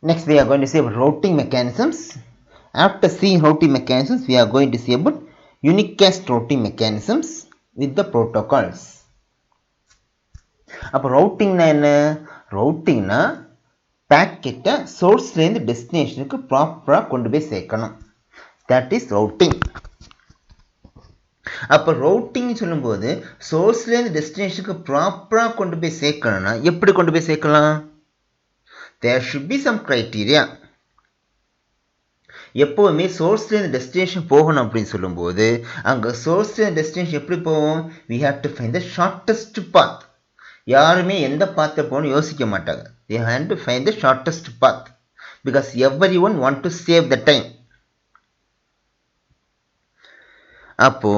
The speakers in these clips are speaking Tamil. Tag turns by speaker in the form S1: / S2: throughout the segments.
S1: Next we are going to see about routing mechanisms. After seeing routing mechanisms, we are going to see about Unicast routing mechanisms with the protocols. அப்போ ரவுட்டிங்னா என்ன? ரவுட்டிங்னா பேக்கெட்டை சோர்ஸ்லேருந்து டெஸ்டினேஷனுக்கு ப்ராப்பராக கொண்டு போய் சேர்க்கணும். That is routing. அப்போ ரவுட்டிங் சொல்லும்போது சோர்ஸ்லேருந்து டெஸ்டினேஷனுக்கு ப்ராப்பராக கொண்டு போய் சேர்க்கணும்னா எப்படி கொண்டு போய் சேர்க்கலாம்? There should be some criteria. எப்போவுமே சோர்ஸ்லேருந்து டெஸ்டினேஷன் போகணும் அப்படின்னு சொல்லும்போது அங்கே சோர்ஸ்லேருந்து டெஸ்டினேஷன் எப்படி போவோம்? we have to find the shortest path. யாருமே எந்த பாத்தை போகணும் யோசிக்க மாட்டாங்க. they have to find the shortest path because everyone want to save the time. அப்போ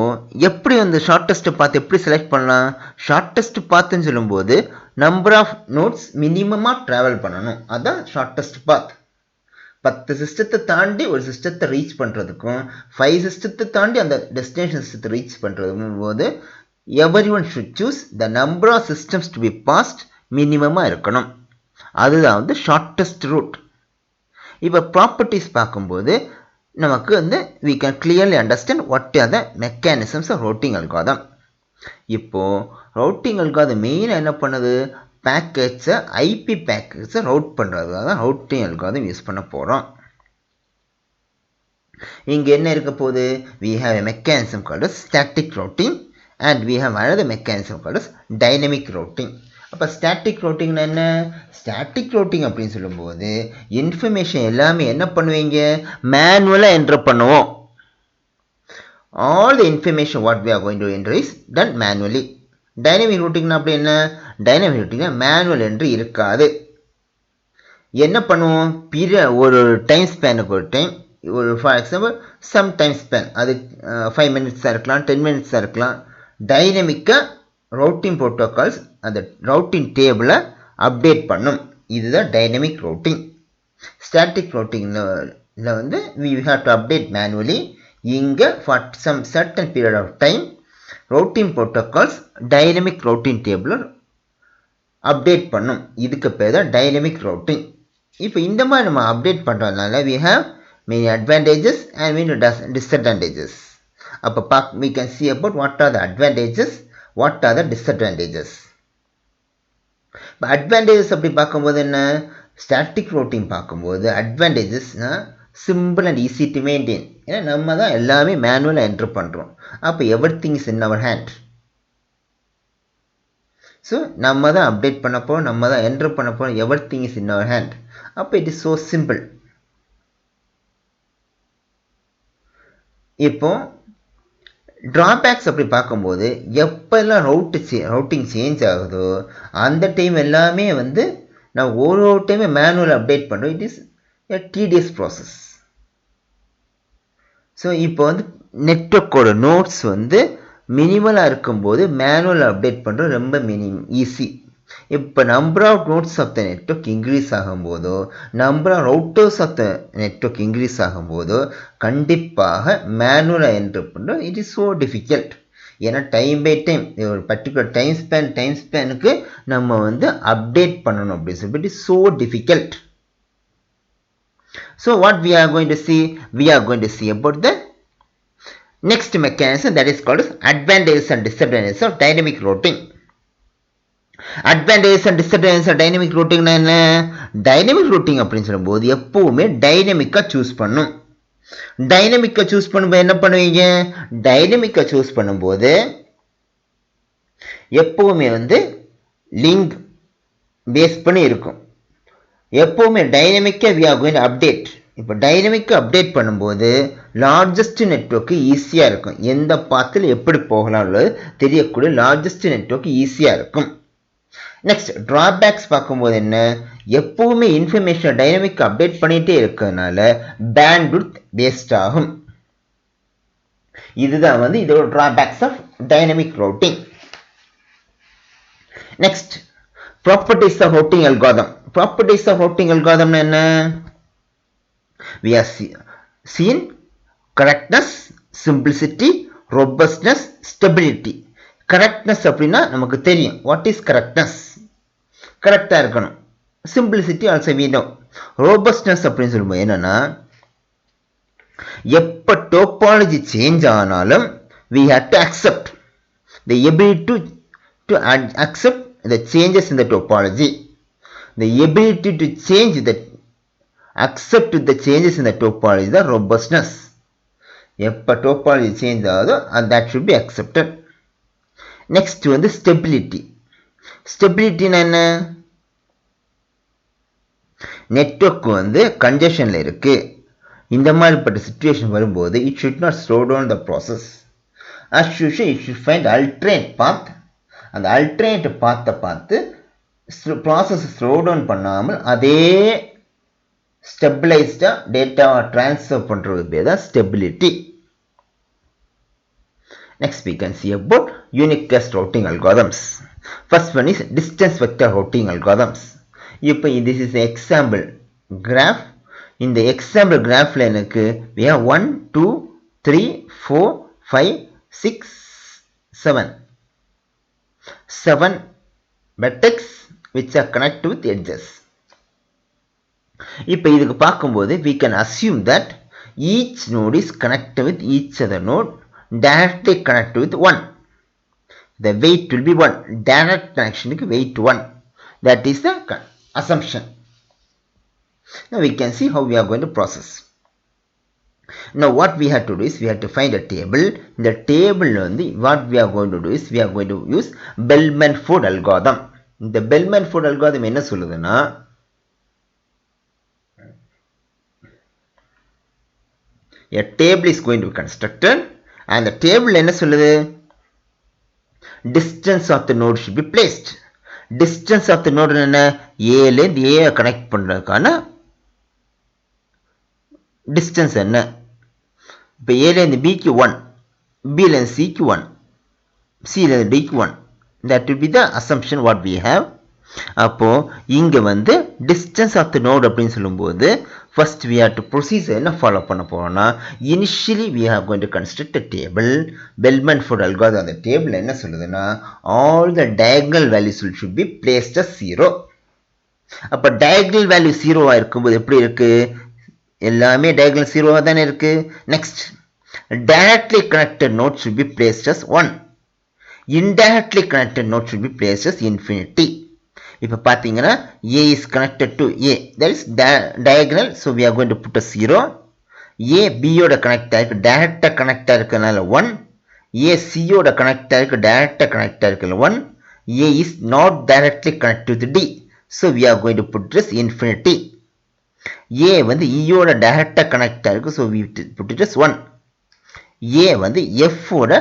S1: எப்படி அந்த ஷார்ட்டஸ்ட் பாத் எப்படி செலக்ட் பண்ணலாம்? ஷார்ட்டஸ்ட் பாத்துன்னு சொல்லும்போது நம்பர் ஆஃப் நோட்ஸ் மினிமமாக ட்ராவல் பண்ணணும். அதுதான் ஷார்ட்டஸ்ட் பாத். 10 சிஸ்டத்தை தாண்டி ஒரு சிஸ்டத்தை ரீச் பண்ணுறதுக்கும் 5 சிஸ்டத்தை தாண்டி அந்த டெஸ்டினேஷன் சிஸ்டத்தை ரீச் பண்ணுறதுக்கும் போது everyone should choose the number of systems to be passed மினிமமாக இருக்கணும். அதுதான் வந்து ஷார்ட்டஸ்ட் ரூட். இப்போ ப்ராப்பர்ட்டிஸ் பார்க்கும்போது நமக்கு வந்து we can clearly understand what are the mechanisms of routing algorithm. இப்போது ரவுட்டிங் அல்காரிதம் மெயினாக என்ன பண்ணுது? பேக்கெட்ஸை ஐபி பேக்கெட்ஸை ரவுட் பண்ணுறதுக்காக தான் ரவுட்டிங் அல்காரிதம் யூஸ் பண்ண போகிறோம். இங்கே என்ன இருக்க போகுது? we have a mechanism called as static routing and we have another mechanism called as dynamic routing. அப்போ ஸ்டாட்டிக் ரவுட்டிங்னா என்ன? ஸ்டாட்டிக் ரவுட்டிங் அப்படின்னு சொல்லும்போது இன்ஃபர்மேஷன் எல்லாமே என்ன பண்ணுவீங்க? மேனுவலாக என்ட்ரு பண்ணுவோம். All the information what we are going to enter is done manually. Dynamic ரூட்டிங்னா அப்படி என்ன? டைனமிக் ரூட்டிங்னா மேனுவல் என்ட்ரி இருக்காது. என்ன பண்ணுவோம்? ஒரு டைம் ஸ்பேனுக்கு ஒரு டைம், ஒரு for example some time span, அது 5 மினிட்ஸாக இருக்கலாம், 10 மினிட்ஸாக இருக்கலாம். டைனமிக்காக ரவுட்டிங் ப்ரோட்டோகால்ஸ் அந்த ரவுட்டிங் டேபிளை அப்டேட் பண்ணும். இதுதான் டைனமிக் ரவுட்டிங். ஸ்டாட்டிக் ரவுட்டிங்கில் வந்து we have to update manually. இங்கே for some certain period of time routing protocols dynamic routing டேபிளை அப்டேட் பண்ணும். இதுக்கு பேர் தான் டைனமிக் ரவுட்டிங். இப்போ இந்த மாதிரி நம்ம அப்டேட் பண்ணுறதுனால we have many advantages and many disadvantages. அப்போ we can see about what are the advantages, what are the disadvantages. இப்போ அட்வான்டேஜஸ் அப்படி பார்க்கும்போது என்ன? ஸ்டாட்டிக் ரூட்டிங் பார்க்கும்போது அட்வான்டேஜஸ்னா simple and easy to maintain. ஏன்னா நம்ம தான் எல்லாமே மேனுவலாக என்ட்ரு பண்ணுறோம். அப்போ everything is in our hand. So நம்ம தான் அப்டேட் பண்ண போகிறோம், நம்ம தான் என்ட்ரு பண்ண போகிறோம். Everything is in our hand. அப்போ இட் இஸ் ஸோ சிம்பிள். இப்போ ட்ராபேக்ஸ் அப்படி பார்க்கும்போது எப்போல்லாம் ரவுட்டிங் சேஞ்ச் ஆகுதோ அந்த டைம் எல்லாமே வந்து நான் ஒரு டைமே மேனுவல் அப்டேட் பண்ணுறோம். It is a tedious process. So இப்போ வந்து நெட்வொர்க்கோட நோட்ஸ் வந்து மினிமலாக இருக்கும்போது மேனுவல் அப்டேட் பண்ணுறது ரொம்ப ஈஸி. இப்போ number of nodes of the network increase ஆகும்போதோ number of routers of the network increase ஆகும்போதோ கண்டிப்பாக மேனுவலாக என்ட்ரு பண்ணுறோம். It is so difficult. ஏன்னா டைம் பை டைம் ஒரு பர்டிகுலர் டைம் ஸ்பேனுக்கு நம்ம வந்து அப்டேட் பண்ணணும் அப்படின்னு சொல்லி it is so difficult. So what we are going to see about the next mechanism that is called as advantages and disadvantages of dynamic routing. Advantage and disadvantage dynamic ரூட்டிங்னா என்ன? டைனமிக் ரூட்டிங் அப்படின்னு சொல்லும்போது எப்பவுமே டைனமிக்காக சூஸ் பண்ணும். டைனமிக்காக சூஸ் பண்ணும்போது என்ன பண்ணுவீங்க? டைனமிக்காக சூஸ் பண்ணும்போது எப்பவுமே வந்து லிங்க் பேஸ் பண்ணி இருக்கும். எப்பவுமே டைனமிக்காக we are going to update. இப்போ டைனமிக்காக அப்டேட் பண்ணும்போது லார்ஜஸ்ட் நெட்வொர்க்கு ஈஸியாக இருக்கும். எந்த பாத்தில் எப்படி போகலாம்னு தெரியக்கூடிய லார்ஜஸ்ட் நெட்வொர்க் ஈஸியாக இருக்கும். நெக்ஸ்ட் ட்ராபேக்ஸ் பார்க்கும்போது என்ன? எப்பவுமே இன்ஃபர்மேஷன் டைனமிக் அப்டேட் பண்ணிகிட்டே இருக்கிறதுனால பேண்ட்விட்த் வேஸ்ட் ஆகும். இதுதான் வந்து இதோட drawbacks of dynamic routing. Next properties of routing algorithm. Properties of routing அல்காரிதம்னா என்ன? we have seen correctness, simplicity, robustness, stability. Correctness அப்படின்னா நமக்கு தெரியும். What is correctness? கரெக்டாக இருக்கணும். Simplicity also we know. robustness அப்படின்னு சொல்லும்போது என்னன்னா எப்ப டோபாலஜி சேஞ்ச் ஆனாலும் we have to accept the ability to accept the changes in the topology, the ability to change the accept the changes in the topology, the robustness. எப்ப டோபாலஜி சேஞ்ச் ஆகுதோ and that should be accepted. next வந்து stability. stability என்ன? நெட்வொர்க் வந்து கன்ஜெஷன்ல இருக்கு, இந்த மாதிரிப்பட்ட சிச்சுவேஷன் வரும்போது it should not slow down the process. as usual it should find alternate path. அந்த alternate path பார்த்து process slow down பண்ணாமல் அதே ஸ்டெபிளைஸ்டா டேட்டா ட்ரான்ஸ்ஃபர் பண்றது பேர் தான் stability. next we can see about Unicast routing algorithms. first one is distance vector routing algorithms. இப்போ this is example graph. இந்த example graphல எனக்கு we have 1 2 3 4 5 6 7 vertex which are connected with edges. இப்போ இதுக்கு பார்க்கும்போது we can assume that each node is connected with each other node directly connected with 1. The weight will be 1. Direct connection க்கு weight 1. That is the assumption. Now we can see how we are going to process. Now what we have to do is we have to find a table. In the table what we are going to do is we are going to use BellManford algorithm. இந்த BellManford algorithm என்ன சொல்லுதுன்னா a table is going to be constructed and the table என்ன சொல்லுது? distance of the node should be placed. distance of the node என்ன? A ல இருந்து A கனெக்ட் பண்றதுக்கான distance என்ன? இப்போ A ல இருந்து B க்கு 1, B ல இருந்து C க்கு 1, C ல இருந்து D க்கு 1. that will be the assumption what we have. அப்போ இங்க வந்து distance of the node அப்படின்னு சொல்லும்போது first we have to procedure என்ன ஃபாலோ பண்ண போறோம்னா initially we are going to construct a table. BellManford algorithm அந்த டேபிள் என்ன சொல்லுதுன்னா all the diagonal values should be placed as 0. அப்ப diagonal value 0 இருக்கும்போது எப்படி இருக்கு? எல்லாமே diagonal 0 தானே இருக்கு. next directly connected node should be placed as 1. indirectly connected node should be placed as infinity. இப்போ பார்த்தீங்கன்னா A is connected to A, that is diagonal, so we are going to put a 0. A B ஓட கனெக்ட் ஆயிருக்கு, டைரக்டா கனெக்ட் ஆயிருக்கனால 1. A C ஓட கனெக்ட் ஆயிருக்கு, டைரக்டா connect ஆயிருக்கனால 1. A is not directly connected to D, so we are going to put this infinity. A வந்து E ஓட டைரக்டா கனெக்ட் ஆயிருக்கு, so we put it as 1. A வந்து F ஓட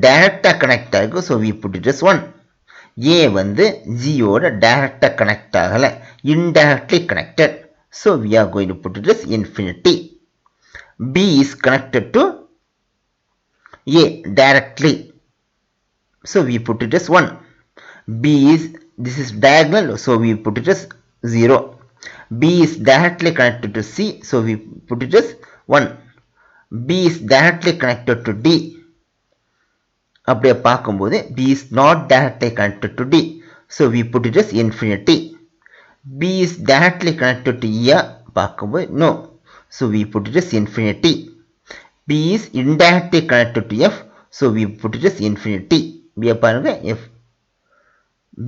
S1: டைரக்டா கனெக்ட் ஆயிருக்கு, so we put it as 1. A வந்து G ஓட டைரக்டா கனெக்ட் ஆகல, indirectly connected, so we are going to put it as infinity. B is connected to A directly, so we put it as 1. B is, this is diagonal, so we put it as 0. B is directly connected to C, so we put it as 1. B is directly connected to D. அப்படியே பார்க்கும்போது B is not directly connected to D, so we put it as infinity. B is directly connected to E பார்க்கும்போது no, so we put it as infinity. B is indirectly connected to F, so we put it as infinity. B பாருங்க F.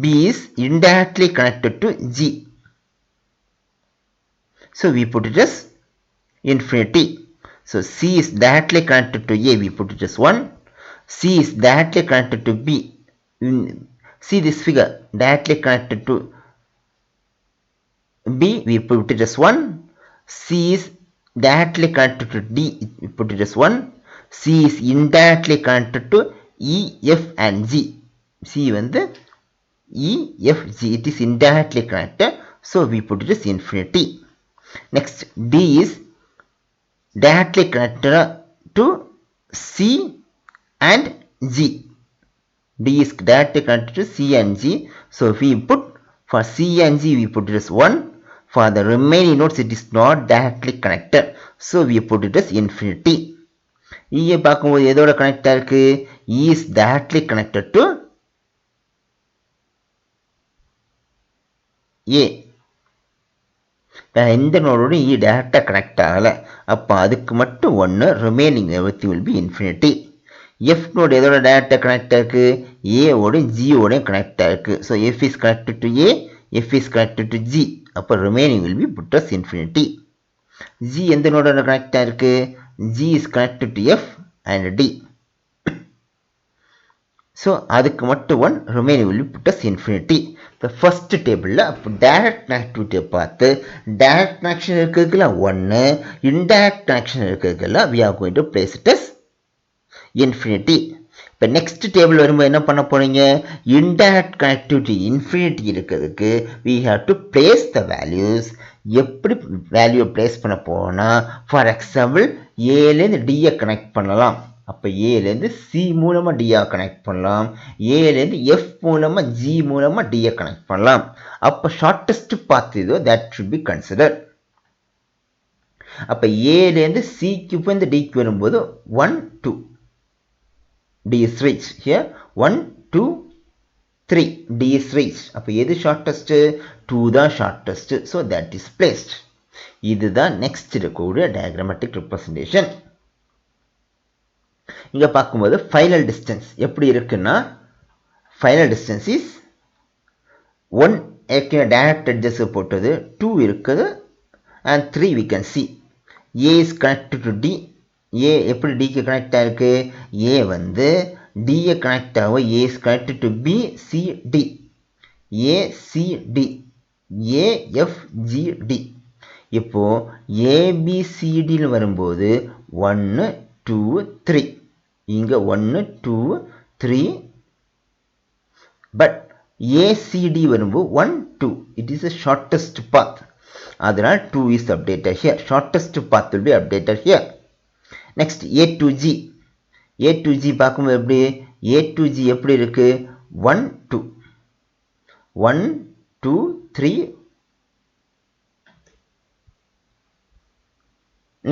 S1: B is indirectly connected to G, so we put it as infinity. So C is directly connected to A, we put it as 1. C is directly connected to B. See this figure, directly connected to B, we put it as 1. C is directly connected to D, we put it as 1. C is indirectly connected to E, F and G. C வந்து E, F, G, it is indirectly connected, so we put it as infinity. Next, D is directly connected to C and G. D is directly connected to C and G, so if we put for C and G we put it as 1. For the remaining nodes it is not directly connected, so we put it as infinity. E பார்க்கும்போது எதோட கனெக்ட் ஆயிருக்கு? E is directly connected to A. எந்த நோடோட இ டேரெக்டாக கனெக்ட் ஆகலை, அப்போ அதுக்கு மட்டும் 1, remaining everything will be infinity. F node எதோட டேரெக்டாக கனெக்ட் ஆகிருக்கு, ஏவோடையும் ஜியோடையும் கனெக்ட் ஆகிருக்கு. So F is connected to A, F is connected to G, அப்போ remaining will be put as infinity. G எந்த நோடோட கனெக்ட் ஆகிருக்கு, G is connected to F and D. So அதுக்கு மட்டும் 1, remaining will be put as infinity. இந்த ஃபர்ஸ்ட் டேபிளில் அப்போ டைரக்ட் கனெக்டிவிட்டியை பார்த்து டைரக்ட் கனெக்ஷன் இருக்கிறதுக்கெல்லாம் 1, இன்டைரக்ட் கனெக்ஷன் இருக்கிறதுக்கெல்லாம் we are going to place it as infinity. இப்போ நெக்ஸ்ட் டேபிள் வரும்போது என்ன பண்ண போறீங்க, இன்டைரக்ட் கனெக்டிவிட்டி இன்ஃபினிட்டி இருக்கிறதுக்கு we have to place the values. எப்படி வேல்யூ பிளேஸ் பண்ண போனா, ஃபார் எக்ஸாம்பிள் ஏலேருந்து டியை கனெக்ட் பண்ணலாம், அப்போ ஏலேருந்து சி மூலமாக டியை கனெக்ட் பண்ணலாம், ஏலேருந்து எஃப் மூலமாக ஜி மூலமாக டியை கனெக்ட் பண்ணலாம். அப்போ ஷார்ட்டஸ்ட் பாத் இதோ தட் ஷுட் பி கன்சிடர். அப்போ ஏலேருந்து சிக்கு இப்போ இந்த டிக்கு வரும்போது 1, 2 D is reached. Here 1, 2, 3 D is reached. அப்போ எது ஷார்ட்டஸ்ட், 2 தான் shortest. So that is placed. இதுதான் நெக்ஸ்ட் இருக்கக்கூடிய டயக்ராமேட்டிக் ரெப்ரசன்டேஷன். இங்க பார்க்கும்போது ஃபைனல் டிஸ்டன்ஸ் எப்படி இருக்குன்னா, ஃபைனல் டிஸ்டன்ஸ் இஸ் 1 ஏற்கனவே டைரக்ட் எட்ஜஸ் போட்டது, 2 இருக்குது and 3 we can see. A is connected to D. A எப்படி டிக்கு கனெக்ட் ஆகிருக்கு, ஏ வந்து டியை கனெக்ட் ஆகும், A is connected to B C D, A C D, A F G D. இப்போ ஏபிசிடின்னு வரும்போது 1, 2, 3, இங்கே 1, 2, 3, பட் ஏசிடி வரும்போது 1, 2, it is a shortest path. அதனால் 2 is updated here. Shortest path will be updated here. Next A to G. A to G பார்க்கும்போது எப்படி, A to G எப்படி இருக்கு, 1, 2, 1, 2, 3.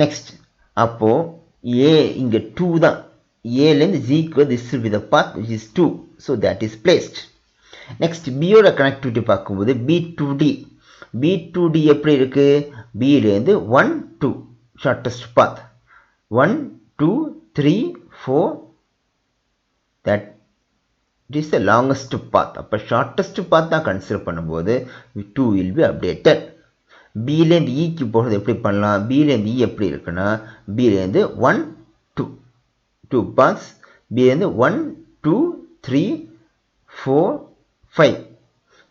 S1: நெக்ஸ்ட் அப்போ A இங்க 2 தான், ஏலேருந்து ஜிக்கு this will be the path which is 2. So that is placed. Next பியோட கனெக்டிவிட்டி பார்க்கும்போது B to D. B to D எப்படி இருக்கு, பிலேருந்து 1, 2 shortest path, 1, 2, 3, 4, that is the longest path. அப்போ ஷார்ட்டஸ்ட் பாத் தான் கன்சிடர் பண்ணும்போது 2 will be updated. பிலேருந்து இக்கு போகிறது எப்படி பண்ணலாம், பிலேருந்து இ எப்படி இருக்குன்னா, பிலேருந்து 1, 2 2 paths, பிலேருந்து 1, 2, 3, 4, 5.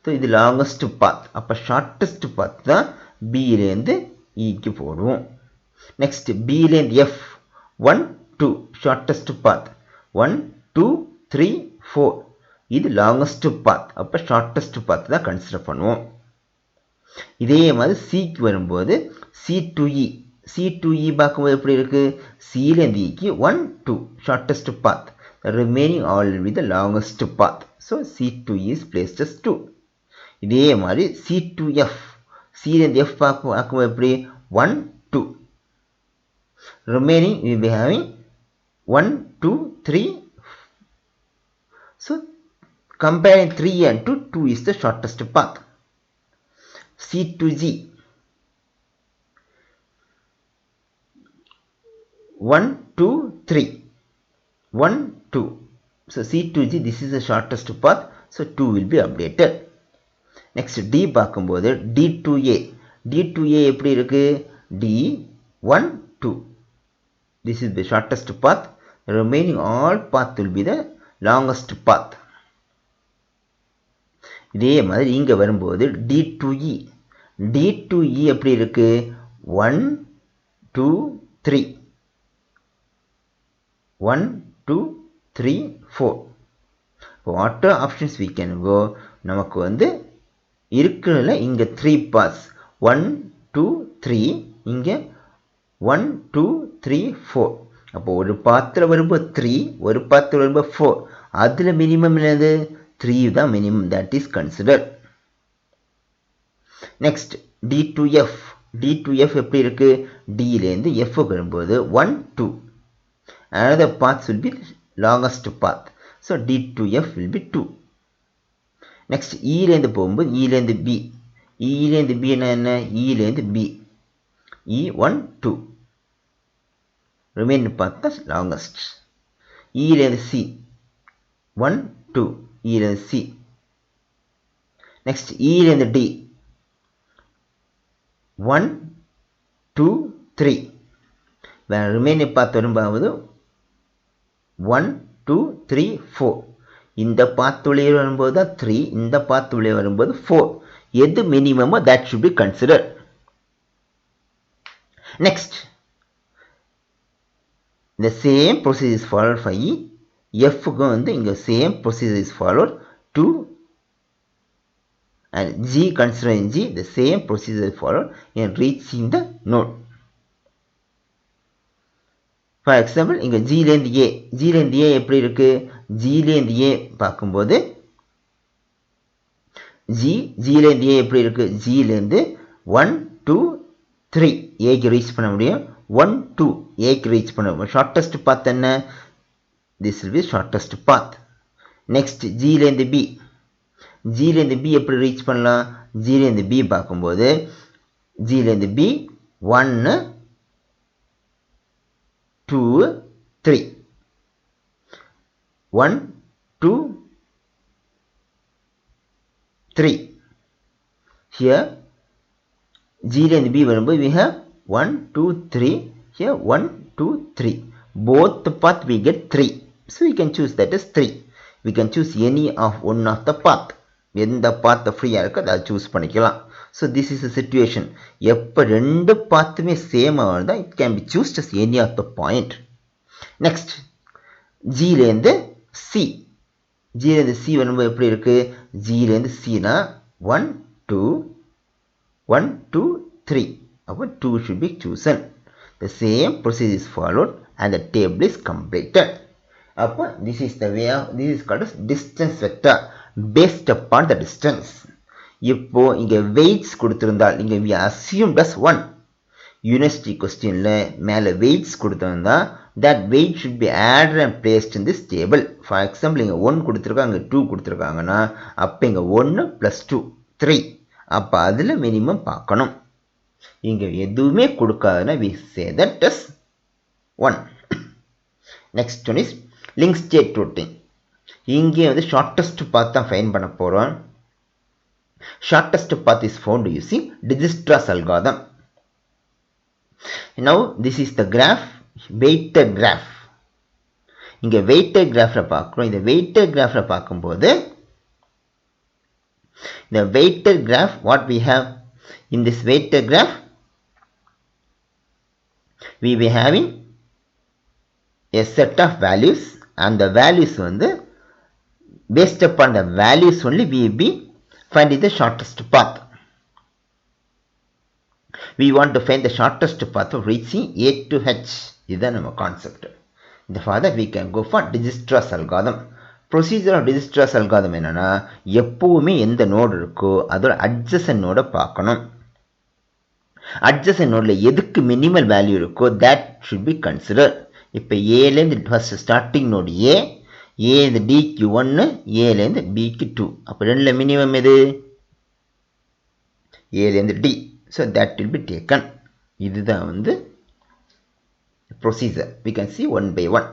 S1: ஸோ இது லாங்கஸ்ட் பாத். அப்போ ஷார்ட்டஸ்ட் பாத் தான் பிலேருந்து இக்கு போடுவோம். நெக்ஸ்ட் பிலேருந்து எஃப் 1, 2 ஷார்ட்டஸ்ட் பாத், 1, 2, 3, 4 இது லாங்கஸ்ட் பாத். அப்போ ஷார்ட்டஸ்ட் பாத் தான் கன்சிடர் பண்ணுவோம். இதே மாதிரி சிக்கு வரும்போது C to E, C to E பார்க்கும்போது எப்படி இருக்கு, சிலேருந்து இக்கு 1, 2 shortest path, remaining all with the longest path. So C to E is placed as 2. இதே மாதிரி சி டு எஃப், சிலேருந்து எஃப் பார்க்கும்போது எப்படி 1, 2 remaining we will be having 1, 2, 3. So comparing 3 and 2, 2 is the shortest path. C to G 1, 2, 3, 1, 2. So C to G, this is the shortest path. So 2 will be updated. Next D பார்க்கும்போது D to A. D to A எப்படி இருக்கு, D 1, 2. This is the shortest path. Remaining all path will be the longest path. இதே மாதிரி இங்க வரும்போது D to E. D to E எப்படி இருக்கு, 1, 2, 3, 1, 2, 3, 4. What options we can go, நமக்கு வந்து இருக்கிறதுல இங்க 3 paths, 1, 2, 3, இங்க 1, 2, 3, 4. அப்போ ஒரு பாத்தில் வரும்போது 3, ஒரு பாத்தில் வரும்போது 4. அதில் மினிமம் என்னது, 3 தான் minimum, that is consider. Next D to F. D to F எப்படி இருக்கு, Dலேருந்து F வரும்போது 1, 2. Another path will be longest path. So D to F will be 2. Next ஈலேருந்து போகும்போது ஈலேருந்து பி, இலேருந்து பி என்ன இலேருந்து பி E1 2 ரிமைன் பார்த்தா லாங்கஸ்ட் இலேருந்து சி 1 2 இலேருந்து சி நெக்ஸ்ட் இலேருந்து டி 1 2 3 வேற ரிமைன் பார்த்து வரும்போது 1 2 3 4 இந்த பாத் வழியே வரும்போது தான் 3 இந்த பாத் வழியே வரும்போது 4 எது மினிமமோ that should be considered. Next the same procedure is followed for E. F க்கு வந்து இங்க same procedure is followed to and G considering G the same procedure is followed in reaching the node. For example இங்க G லேருந்து A G லேருந்து A எப்படி இருக்கு G லேருந்து A பார்க்கும்போது G லேருந்து A எப்படி இருக்கு G லேருந்து 1 2 3 A க்கு ரீச் பண்ண முடியும் 1 2 A க்கு ரீச் பண்ண முடியும் ஷார்ட்டஸ்ட் பாத் என்ன this will be shortest path. Next G லேருந்து B G லேருந்து B எப்படி ரீச் பண்ணலாம் G லேருந்து B பார்க்கும்போது G லேருந்து B 1 2 3 1 2 3 here G லேருந்து B வரும்போது we have 1 2 3 here 1 2 3 both the path we get 3 so we can choose that as 3 we can choose any of one of the path எந்த path ஃப்ரீயா இருக்கோ அதை choose பண்ணிக்கலாம் so this is a situation எப்ப ரெண்டு பாத்துமே சேம் ஆகுதா it can be chosen as any of the point next G லேருந்து C G லேருந்து C வரும்போது எப்படி இருக்கு G லேருந்து C னா 1 2 1 2 3 அப்ப 2 should be chosen the same procedure is followed and the table is completed அப்ப this is the way of this is called as distance vector based upon the distance இப்போ இங்க weights கொடுத்திருந்தால் இங்க we assumed as 1 university questionல மேல weights கொடுத்திருந்தா that weight should be added and placed in this table for example இங்க 1 கொடுத்திருக்காங்க 2 கொடுத்திருக்காங்கன்னா அப்ப இங்க 1 plus 2 3 அப்ப அதுல மினிமம் பார்க்கணும் இங்க எதுவுமே கொடுக்காதனா we say that as 1 next one is link state routing இங்கே வந்து shortest path தான் ஃபைண்ட் பண்ண போறோம் shortest path is found using Dijistra's algorithm now this is the graph weighted graph இங்க weighted graphல பார்க்கிறோம் இந்த weighted graphல பார்க்கும்போது the weighted graph what we have in this weighted graph we be having a set of values and the values வந்து based upon the values only we be finding the shortest path we want to find the shortest path of reaching A to H இதுதான் நம்ம concept for that we can go for Dijistra's algorithm procedure of Dijistra's algorithm என்னன்னா எப்பவுமே எந்த நோட் இருக்கோ அதோட adjacent நோட பார்க்கணும் adjacent நோட்ல எதுக்கு மினிமல் வேல்யூ இருக்கோ that should be considered இப்போ A ல இருந்து first starting node A ல D க்கு 1 A ல இருந்து B க்கு 2 அப்ப ரெண்டுல மினிமம் எது A ல இருந்து D so that will be taken இதுதான் வந்து procedure we can see one by one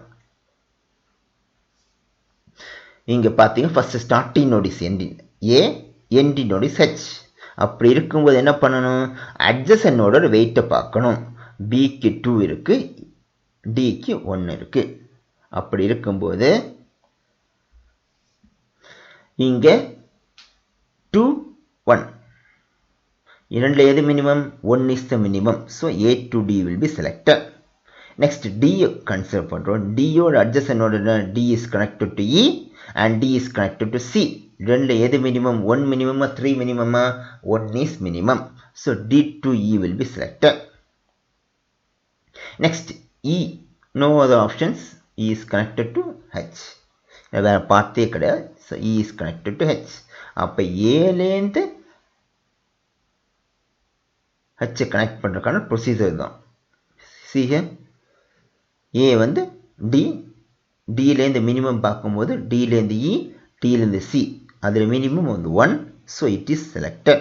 S1: இங்க பாத்தீங்க first starting node is ending A ending node is H அப்படி இருக்கும்போது என்ன பண்ணணும் adjacent நோடோட weight பார்க்கணும் B க்கு 2 இருக்கு D க்கு 1 இருக்கு அப்படி இருக்கும்போது இங்க 2 1 இரண்டுல எது minimum 1 is the minimum so A to D will be selected next D consider பண்றோம் D யோட adjacent node D is connected to E and D is connected to C ரெண்டுல எது minimum 1 மினிமமா 3 மினிமமா 1 is minimum so D to E will be selected next E no other options E is connected to H வேற பார்த்தே கிடையாது so E is connected to H அப்ப A ல இருந்து H கனெக்ட் பண்றதுக்கான procedure தான் see here A வந்து D D ல இருந்து மினிமம் பார்க்கும்போது D ல இருந்து E D ல இருந்து C அதுல மினிமம் வந்து 1 so it is selected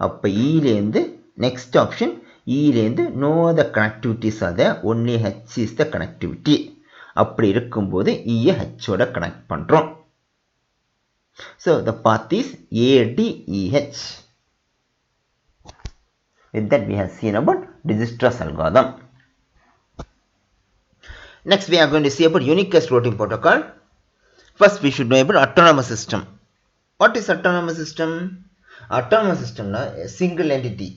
S1: அப்போ ஈலேருந்து நெக்ஸ்ட் ஆப்ஷன் ஈலேருந்து no the connectivities are there, only H is the connectivity. அப்படி இருக்கும்போது ஈயை ஹெச்சோட கனெக்ட் பண்ணுறோம். So the path is ADEH. With that we have seen about Dijistra's algorithm. Next we are going to see about Unicast routing protocol. First we should know about autonomous system. What is autonomous system? Autonomous system na single entity.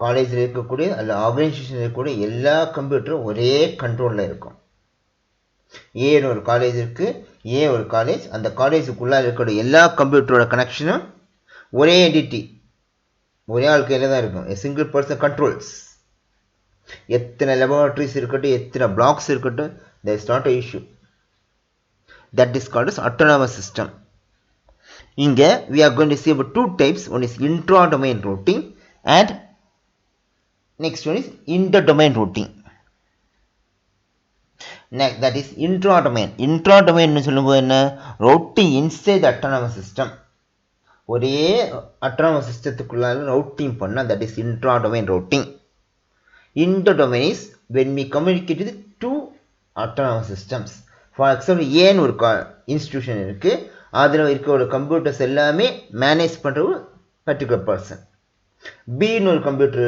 S1: காலேஜில் இருக்கக்கூடிய அல்ல ஆர்கனைசேஷனில் இருக்கக்கூடிய எல்லா கம்ப்யூட்டரும் ஒரே கண்ட்ரோலில் இருக்கும். ஏன்னு ஒரு காலேஜ் இருக்குது, ஏ ஒரு காலேஜ், அந்த காலேஜுக்குள்ளே இருக்கக்கூடிய எல்லா கம்ப்யூட்டரோட கனெக்ஷனும் ஒரே என்டிட்டி, ஒரே ஆள் கையில் தான் இருக்கும். Single person controls. எத்தனை லெபார்டரிஸ் இருக்கட்டும், எத்தனை பிளாக்ஸ் இருக்கட்டும், there is not a issue. That is called as autonomous system. இங்கே we are going to see about two types. One is intra-domain routing and next one is inter-domain routing. Next, that is intra-domain. Intra-domain னு சொல்லும்போது என்ன, routing inside the autonomous system. ஒரே autonomous systemத்துக்குள்ளால routing பண்ணா, that is intra-domain routing. Inter-domain is when we communicate with two autonomous systems. For example, ஏன்னு ஒரு இன்ஸ்டிடியூஷன் இருக்கு, அதில் இருக்க ஒரு கம்ப்யூட்டர்ஸ் எல்லாமே மேனேஜ் பண்ணுற ஒரு பர்டிகுலர் பர்சன். பின்னு ஒரு கம்ப்யூட்டர்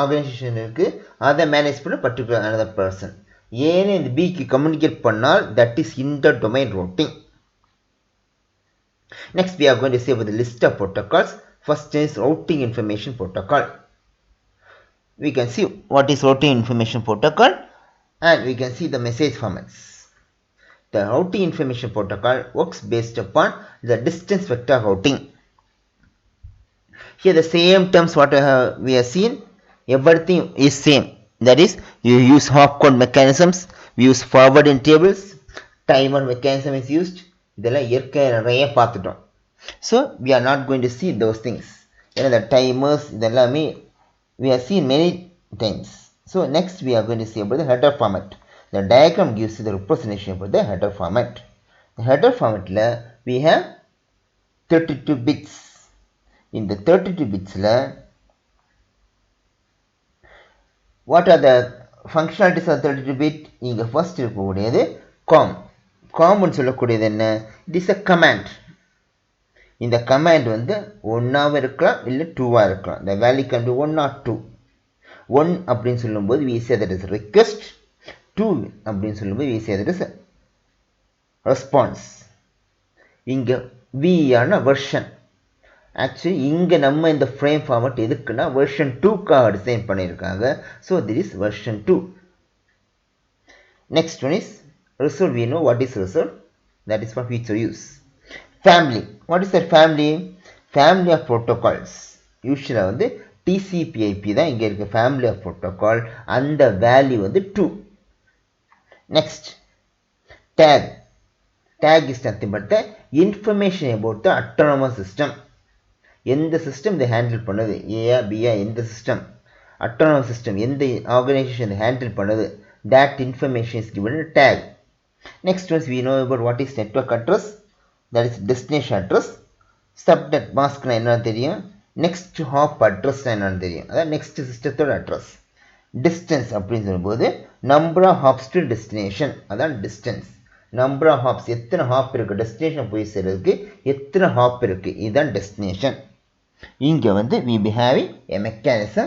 S1: ஆர்கனைசேஷன் இருக்கு, அதை மேனேஜ் பண்ண பர்டிகுலர் another person. ஏன்னு இந்த பிக்கு கம்யூனிகேட் பண்ணால் that is inter-domain routing. Next we are going to see about the list of protocols. First is routing information protocol. We can see what is routing information protocol and we can see the message formats. The routing information protocol works based upon the distance vector routing. Here the same terms what we have seen, everything is same. That is, you use opcode mechanisms, we use forwarding tables, timer mechanism is used. இதெல்லாம் ஏற்கனவே நிறைய பார்த்துட்டோம். So we are not going to see those things. ஏன்னா the timers இதெல்லாமே we have seen many times. So next we are going to see about the header format. The diagram gives you the representation about the header format. The header format la we have 32 bits. In the 32 bits la what are the functionalities of 32 bit? இங்க first இருக்கக்கூடியது com சொல்லக்கூடியது என்ன, it is a command. இந்த command வந்து 1ஆக இருக்கலாம் இல்லை 2ஆக இருக்கலாம். the value can be 1 or 2. 1 அப்படின்னு சொல்லும்போது we say that is request, 2 அப்படின்னு சொல்லும்போது we say that is response. இங்க v ஆன version. ஆக்சுவலி இங்கே நம்ம இந்த ஃப்ரேம் ஃபார்மட் எதுக்குன்னா வெர்ஷன் 2க்காக டிசைன் பண்ணியிருக்காங்க. So this is version 2. Next one is result. we know what is result, that is for future use. family, what is that family? family of protocols. யூஸ்வலாக வந்து TCP/IP தான் இங்கே இருக்க family of protocol. அந்த வேல்யூ வந்து 2. Next tag is nothing but the information about the autonomous system. எந்த சிஸ்டம் இதை ஹேண்டில் பண்ணுது, ஏயா பியா, எந்த சிஸ்டம் அட்டானமஸ் சிஸ்டம் எந்த ஆர்கனைசேஷன் இதை ஹேண்டில் பண்ணுது, that information is given a tag. Next ones we know about what is network address, that is destination address. subnet maskனா என்னன்னு தெரியும், next hop address என்னன்னு தெரியும், அதான் next சிஸ்டத்தோட அட்ரஸ். distance அப்படின்னு சொல்லும்போது number of hops to destination, அதான் distance. number of hops, எத்தனை ஹாப் இருக்கு டெஸ்டினேஷன் போய் சேர்றதுக்கு, எத்தனை ஹாப் இருக்கு, இதுதான் டெஸ்டினேஷன். இங்கே வந்து we be having a mechanism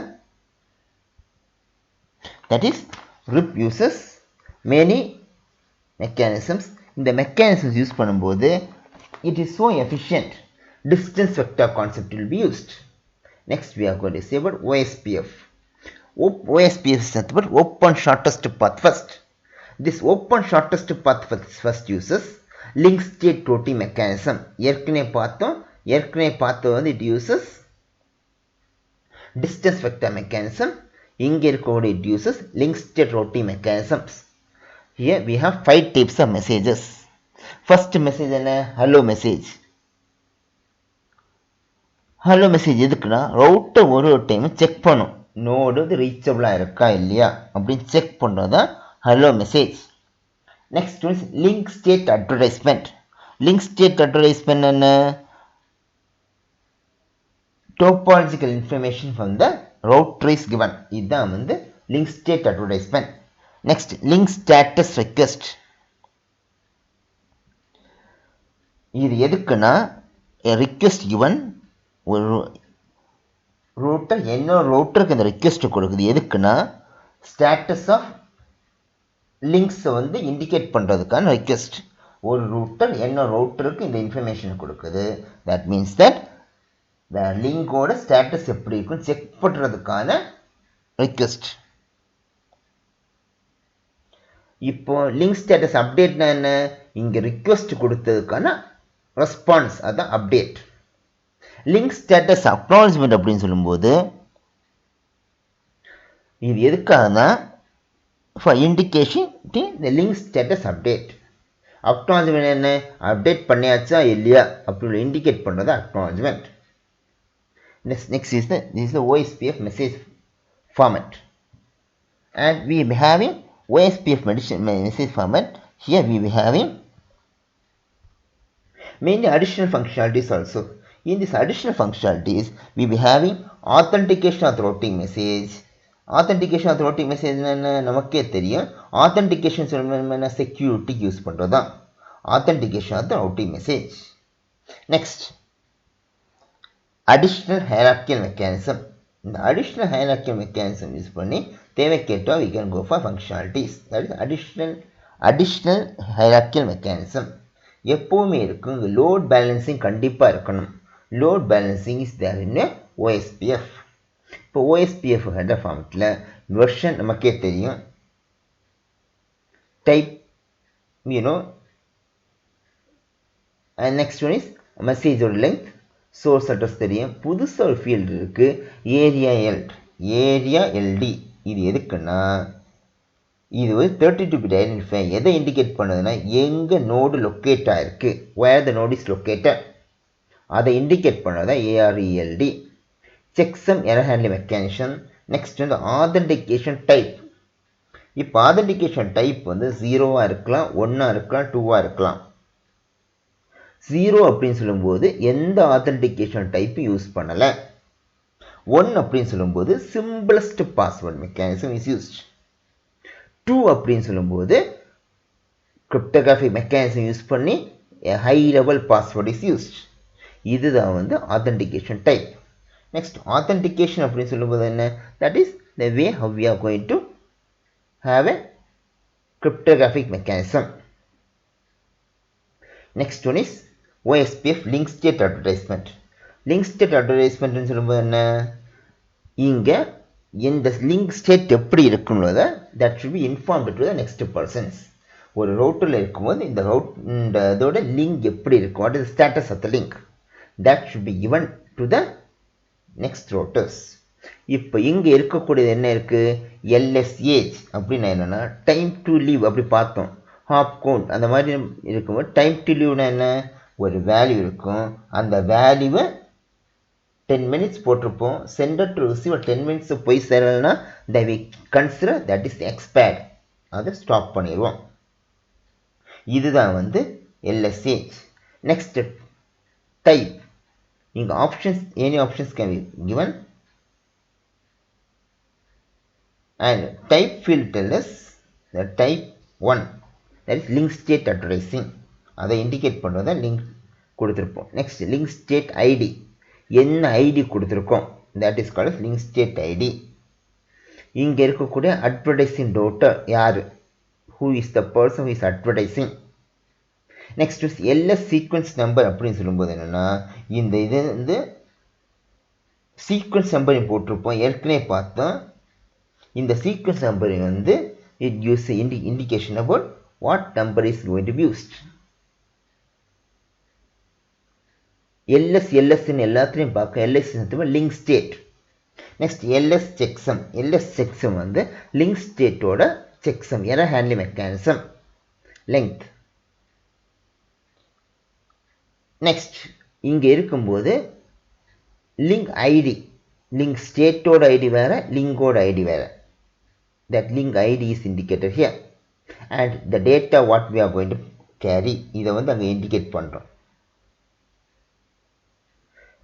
S1: that is RIP uses many mechanisms. இந்த mechanisms யூஸ் பண்ணும்போது it is so efficient. distance vector concept will be used. Next we are going to say about OSPF. OSPF is nothing but open shortest path first. This open shortest path first uses link state routing mechanism. ஏற்கனவே பார்த்தோம் வந்து it uses distance vector mechanism. இங்கே இருக்கக்கூடிய it uses link state routing mechanisms. Here we have 5 types of messages. First message என்ன, hello message. hello message எதுக்குன்னா ரவுட்டை ஒரு டைம் செக் பண்ணும், நோடு ரீச்சபிளாக இருக்கா இல்லையா அப்படின்னு check பண்ணுறதான் hello message. Next one is link state advertisement. link state advertisement என்ன, topological information from the route trace given. இதுதான் வந்து link state advertisement. Next, link status request. இது எதுக்குன்னா request given ஒரு ரூட்டர் இன்னொரு ரூட்டருக்கு இந்த ரெக்வெஸ்ட் கொடுக்குது. எதுக்குன்னா ஸ்டேட்டஸ் ஆஃப் லிங்க்ஸை வந்து இண்டிகேட் பண்ணுறதுக்கான ரெக்வெஸ்ட். ஒரு ரூட்டர் இன்னொரு ரூட்டருக்கு இந்த இன்ஃபர்மேஷன் கொடுக்குது. தட் மீன்ஸ் தட் இந்த லிங்கோட ஸ்டேட்டஸ் எப்படி இருக்குன்னு செக் பண்ணுறதுக்கான ரெக்வெஸ்ட். இப்போ லிங்க் ஸ்டேட்டஸ் அப்டேட்னா என்ன? இங்கே ரிக்வெஸ்ட் கொடுத்ததுக்கான ரெஸ்பான்ஸ், அதுதான் அப்டேட். லிங்க் ஸ்டேட்டஸ் அக்னாலஜ்மெண்ட் அப்படின்னு சொல்லும்போது இது எதுக்காகனா for indication the link status update. Acknowledgement என்ன? அப்டேட் பண்ணியாச்சா இல்லையா அப்படின்னு இண்டிகேட் பண்ணுறது acknowledgement. Next is the OSPF message format. And we be having OSPF message format. Here we be having many additional functionalities also. In these additional functionalities, we be having authentication of the routing message. Authentication of the routing message நமக்கே தெரியும். Authentication சொல்லும்போது security யூஸ் பண்ணுறதுதான் authentication of the routing message. Next, additional hierarchical mechanism. இந்த additional hierarchical mechanism யூஸ் பண்ணி தேவைக்கேற்ற we can go for functionalities. That is additional hierarchical mechanism. எப்போவுமே இருக்கும். லோட் பேலன்சிங் கண்டிப்பாக இருக்கணும். Load balancing is there in OSPF. இப்போ OSPF ஹெடர் ஃபார்மேட்டில் வெர்ஷன் நமக்கே தெரியும். டைப் நெக்ஸ்ட் ஒன் இஸ் மெசேஜோட லெங்க். சோர்ஸ் அட்ரஸ் தெரியும். புதுசாக ஒரு ஃபீல்டு இருக்குது, ஏரியா எல்டி. இது எதுக்குன்னா இது ஒரு 32-bit ஐடென்டிஃபை. எதை இண்டிகேட் பண்ணுதுன்னா எங்கே நோடு லொக்கேட் ஆகிருக்கு, வேர் த நோட் இஸ் லொக்கேட்டட், அதை இண்டிகேட் பண்ணதான் ARELD. Checksum error handling mechanism. Next வந்து ஆதென்டிகேஷன் டைப். இப்போ ஆதென்டிகேஷன் டைப் வந்து 0வாக இருக்கலாம், 1ஆக இருக்கலாம், 2ஆக இருக்கலாம். 0 அப்படின்னு சொல்லும்போது எந்த ஆதென்டிகேஷன் டைப்பு யூஸ் பண்ணலை. 1 அப்படின்னு சொல்லும்போது simplest password mechanism is used. 2 அப்படின்னு சொல்லும்போது கிரிப்டோகிராஃபிக் மெக்கானிசம் யூஸ் பண்ணி high level password is used. இதுதான் வந்து ஆத்தென்டிகேஷன் டைப். நெக்ஸ்ட் ஆத்தென்டிகேஷன் அப்படின்னு சொல்லும்போது என்ன? That is the way how we are going to have a cryptographic mechanism. Next one is OSPF link state advertisement. Link state அட்வர்டைஸ்மெண்ட்னு சொல்லும்போது என்ன? இங்கே இந்த லிங்க் ஸ்டேட் எப்படி இருக்குன்றத that should be informed to the next persons. ஒரு ரவுட்டரில் இருக்கும்போது இந்த இதோட லிங்க் எப்படி இருக்கும், what is status of the link, that should be given to the next routers. இப்போ இங்கே இருக்கக்கூடியது என்ன இருக்குது? LSH அப்படின்னா என்னென்னா டைம் டு லீவ். அப்படி பார்த்தோம். ஹாப் கவுண்ட் அந்த மாதிரி இருக்கும்போது டைம் டு லீவ்னா என்ன? ஒரு வேல்யூ இருக்கும். அந்த வேல்யூவை 10 minutes போட்டிருப்போம். சென்டர் டு ரிசீவர் 10 minutes போய் சேரலைன்னா தை we consider that is expired. அதை ஸ்டாப் பண்ணிடுவோம். இதுதான் வந்து LSH. Next type. இங்கே options, any options can be given and type field tells us the type 1, that is link state addressing. அதை இண்டிகேட் பண்ணுறத லிங்க் கொடுத்துருப்போம். Next link state ID. என்ன ஐடி கொடுத்துருக்கோம், that is called link state ID. இங்கே இருக்கக்கூடிய அட்வர்டைசிங் டோட்டர் யார், who is the person who is advertising. Next LS sequence number அப்படின்னு சொல்லும்போது என்னென்னா இந்த இது வந்து சீக்வன்ஸ் நம்பரையும் போட்டிருப்போம். ஏற்கனவே பார்த்தோம். இந்த சீக்வன்ஸ் நம்பரை வந்து it use indication about what number is going to be used. LSன்னு எல்லாத்துலேயும் பார்க்க LS link state. Next LS checksum. LS checksum வந்து லிங்க் ஸ்டேட்டோட checksum, error handling mechanism. Length. Next இங்கே இருக்கும்போது லிங்க் ஐடி, லிங்க் ஸ்டேட்டோட ஐடி வேறு, லிங்கோட ஐடி வேறு. That link ID is indicated here and the data what we are going to carry, இதை வந்து அங்கே இண்டிகேட் பண்ணுறோம்.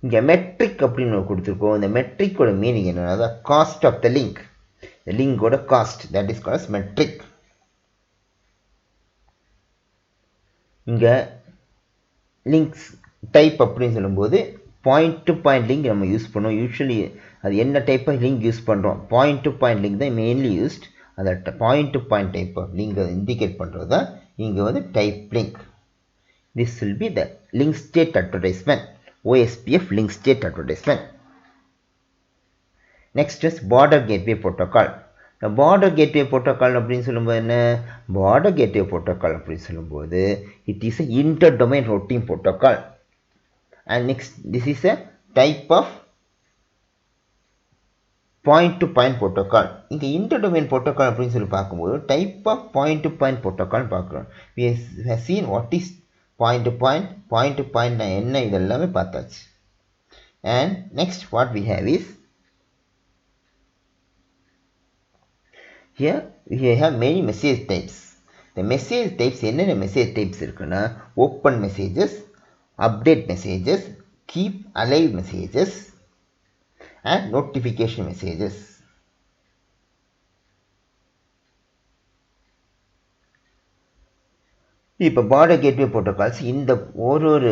S1: இங்கே மெட்ரிக் அப்படின்னு கொடுத்துருக்கோம். இந்த மெட்ரிக்கோட மீனிங் என்னன்னா காஸ்ட் ஆஃப் த லிங்க். இந்த லிங்கோட cost, that is called metric. இங்கே லிங்க்ஸ் டைப் அப்படின்னு சொல்லும்போது பாயிண்ட் டு பாயிண்ட் லிங்க் நம்ம யூஸ் பண்ணுவோம். யூஸ்வலி அது என்ன டைப் ஆஃப் லிங்க் யூஸ் பண்ணுறோம், பாயிண்ட் டு பாயிண்ட் லிங்க் தான் மெயின்லி யூஸ்ட். அதை point to point type of link indicate பண்ணுறது தான் இங்கே வந்து type link. This will be the link state advertisement, OSPF link state advertisement. Next is border gateway protocol. இந்த பார்டர் கேட்வே ப்ரோட்டோகால் அப்படின்னு சொல்லும்போது என்ன, பார்டர் கேட்வே ப்ரோட்டோகால் அப்படின்னு சொல்லும்போது it is a inter domain routing protocol. And next, this is a type of point to point protocol. இங்க interdomain protocol அப்படின்னு சொல்லி பார்க்கும்போது type of point to point protocol பார்க்கிறோம். We have seen what is point to point என்ன இதெல்லாமே பார்த்தாச்சு. And next what we have is, here we have many message types. The message types என்னென்ன message types இருக்குன்னா open messages, update messages, keep alive messages and notification messages. இப்போ பார்டர் கேட்வே ப்ரோட்டோகால்ஸ் இந்த ஒரு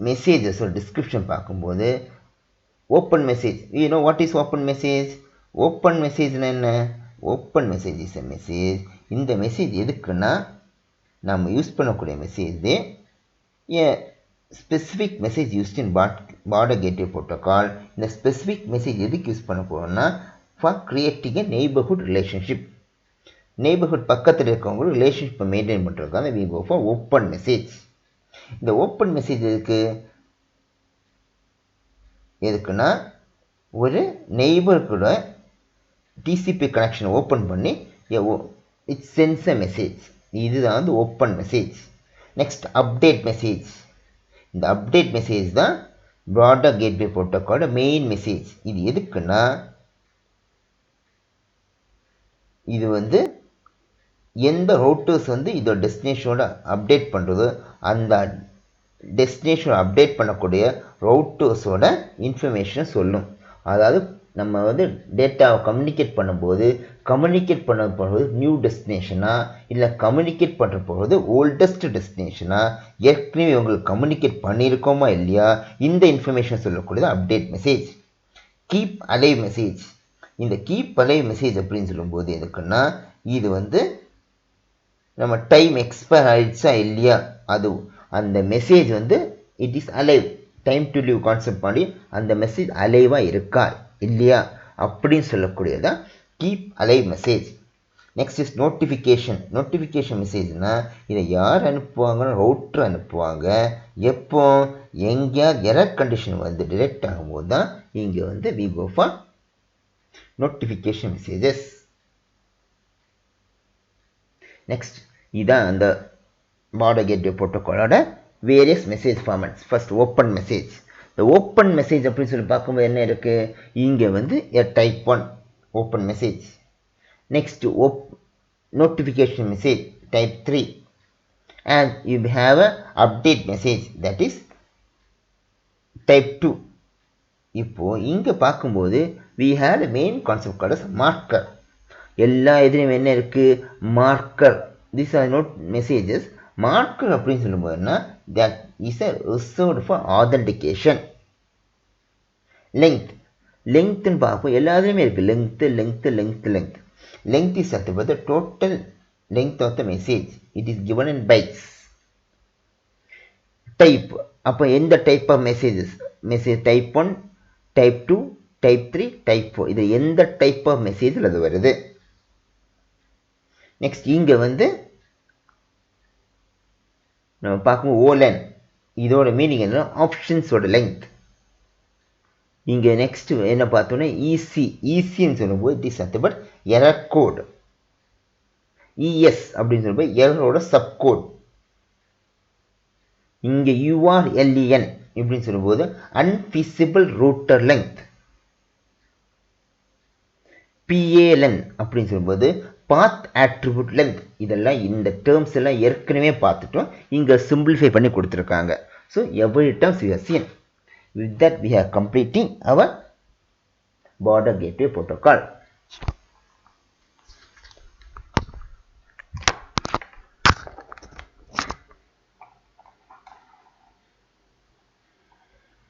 S1: மெசேஜஸ் ஒரு டிஸ்கிரிப்ஷன் பார்க்கும்போது open message, you know what is open message? Open மெசேஜ்னா என்ன? Open message is a message. இந்த மெசேஜ் எதுக்குன்னா நம்ம யூஸ் பண்ணக்கூடிய message a specific message used in border gateway protocol. இந்த specific message எதுக்கு யூஸ் பண்ண போறோம்னா for creating a neighborhood relationship. neighborhood பக்கத்தில் இருக்கவங்க ரிலேஷன்ஷிப்பை மெயின்டைன் பண்ணுறதுக்காக we go for open message. இந்த open message எதுக்குன்னா ஒரு நெய்பர் கூட TCP கனெக்ஷன் ஓப்பன் பண்ணி it sends a message. இதுதான் வந்து open message. next update message. இந்த அப்டேட் மெசேஜ் தான் பார்டர் கேட்வே ப்ரோட்டோகாலோட மெயின் மெசேஜ். இது எதுக்குன்னா இது வந்து எந்த ரூட்டர்ஸ் வந்து இதோட டெஸ்டினேஷனோட அப்டேட் பண்ணுறதோ அந்த டெஸ்டினேஷனை அப்டேட் பண்ணக்கூடிய ரூட்டர்ஸோட இன்ஃபர்மேஷனை சொல்லும். அதாவது நம்ம வந்து டேட்டாவை கம்யூனிகேட் பண்ணும்போது கம்யூனிகேட் பண்ண போகிறது நியூ டெஸ்டினேஷனா இல்லை கம்யூனிகேட் பண்ணுற போகிறது ஓல்டஸ்ட் டெஸ்டினேஷனா, ஏற்கனவே உங்களுக்கு கம்யூனிகேட் பண்ணியிருக்கோமா இல்லையா, இந்த இன்ஃபர்மேஷன் சொல்லக்கூடியது update message. Keep alive message. இந்த கீப் அலைவ் மெசேஜ் அப்படின்னு சொல்லும்போது எதுக்குன்னா இது வந்து நம்ம டைம் எக்ஸ்பயர் ஆயிடுச்சா இல்லையா, அது அந்த மெசேஜ் வந்து it is alive, time to live concept பண்ணி அந்த மெசேஜ் அலைவாக இருக்கா இல்லையா அப்படின்னு சொல்லக்கூடியதான் keep alive message. Next is notification. Notification மெசேஜ்னா இதை யார் அனுப்புவாங்கன்னா ரவுட்டர் அனுப்புவாங்க. எப்போ எங்கேயாவது எரர் கண்டிஷன் வந்து டிடெக்ட் ஆகும்போது தான் இங்கே வந்து we go for notification messages. Next இதான் அந்த பார்டர் கேட்வே ப்ரோட்டோகாலோட various message formats. First open message. இந்த ஓப்பன் மெசேஜ் அப்படின்னு சொல்லி பார்க்கும்போது என்ன இருக்குது, இங்கே வந்து type 1 open message. Next notification message type 3 and you have a update message that is type 2. இப்போ இங்கே பார்க்கும்போது we had a main concept called as marker. எல்லா இதுலையும் என்ன இருக்குது, marker. these are not messages. Marker அப்படின்னு சொல்லும்போதுன்னா that is a reserved for authentication. length. lengthன்னு பார்ப்போம், எல்லாத்துலேயுமே இருக்குது length. length is nothing but the total length of the message. it is given in bytes. type. அப்போ எந்த type of messages, message type 1, type 2, type 3, type 4, இது எந்த டைப் ஆஃப் மெசேஜில் அது வருது. நெக்ஸ்ட் இங்கே வந்து நம்ம பார்க்கும்போது ஓலன், இதோட மீனிங் என்ன, ஆப்ஷன்ஸோட லெங்க். இங்கே நெக்ஸ்ட் என்ன பார்த்தோன்னா ஈசின்னு சொல்லும்போது it is nothing but error code. ES அப்படின்னு சொல்லும்போது எரரோட சப்கோட். இங்கே URLEN இப்படின்னு சொல்லும்போது அன்ஃபிசிபிள் ரூட்டர் லெங்க். PALN அப்படின்னு சொல்லும்போது பாத் ஆட்ரிபியூட் லெங்க். இதெல்லாம் இந்த டேர்ம்ஸ் எல்லாம் ஏற்கனவே பார்த்துட்டோம், இங்கே சிம்பிளிஃபை பண்ணி கொடுத்துருக்காங்க. So every terms you have seen. With that, we are completing our border gateway protocol.